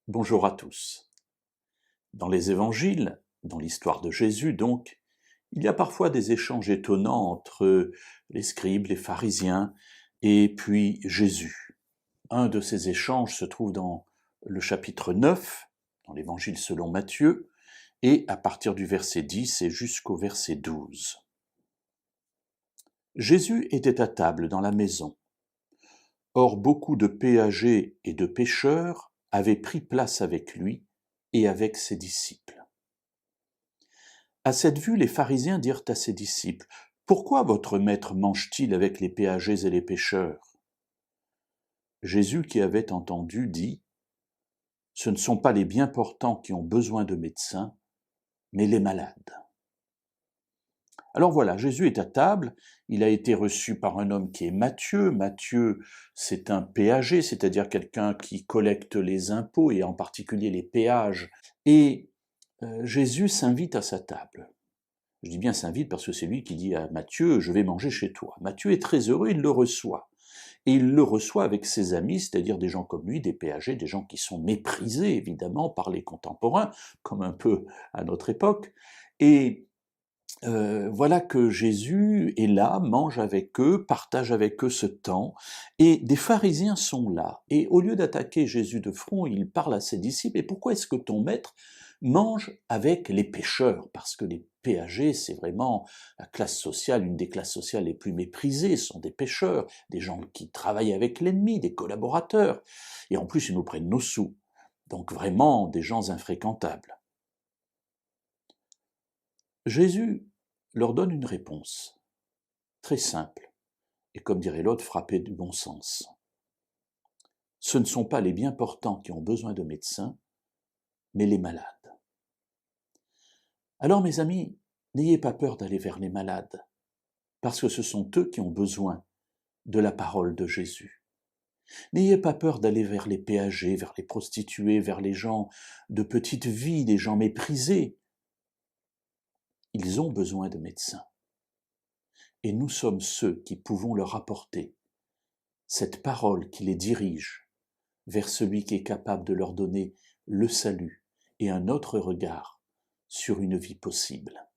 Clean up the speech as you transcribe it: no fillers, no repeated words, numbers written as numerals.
Bonjour à tous. Dans les évangiles, dans l'histoire de Jésus donc, il y a parfois des échanges étonnants entre les scribes, les pharisiens, et puis Jésus. Un de ces échanges se trouve dans le chapitre 9, dans l'évangile selon Matthieu, et à partir du verset 10 et jusqu'au verset 12. Jésus était à table dans la maison. Or beaucoup de péagers et de pêcheurs avaient pris place avec lui et avec ses disciples. À cette vue, les pharisiens dirent à ses disciples, « Pourquoi votre maître mange-t-il avec les péagers et les pêcheurs ?» Jésus, qui avait entendu, dit, « Ce ne sont pas les bien portants qui ont besoin de médecins, mais les malades. » Alors voilà, Jésus est à table, il a été reçu par un homme qui est Matthieu. Matthieu, c'est un péager, c'est-à-dire quelqu'un qui collecte les impôts et en particulier les péages. Et Jésus s'invite à sa table. Je dis bien s'invite parce que c'est lui qui dit à Matthieu, je vais manger chez toi. Matthieu est très heureux, il le reçoit. Et il le reçoit avec ses amis, c'est-à-dire des gens comme lui, des péagers, des gens qui sont méprisés évidemment par les contemporains, comme un peu à notre époque. Et voilà que Jésus est là, mange avec eux, partage avec eux ce temps, et des pharisiens sont là. Et au lieu d'attaquer Jésus de front, il parle à ses disciples, « Et pourquoi est-ce que ton maître mange avec les pécheurs ?» Parce que les péagers, c'est vraiment la classe sociale, une des classes sociales les plus méprisées, ce sont des pécheurs, des gens qui travaillent avec l'ennemi, des collaborateurs, et en plus ils nous prennent nos sous, donc vraiment des gens infréquentables. Jésus leur donne une réponse, très simple, et comme dirait l'autre, frappée du bon sens. Ce ne sont pas les bien portants qui ont besoin de médecins, mais les malades. Alors mes amis, n'ayez pas peur d'aller vers les malades, parce que ce sont eux qui ont besoin de la parole de Jésus. N'ayez pas peur d'aller vers les péagers, vers les prostituées, vers les gens de petite vie, des gens méprisés. Ils ont besoin de médecins. Et nous sommes ceux qui pouvons leur apporter cette parole qui les dirige vers celui qui est capable de leur donner le salut et un autre regard sur une vie possible.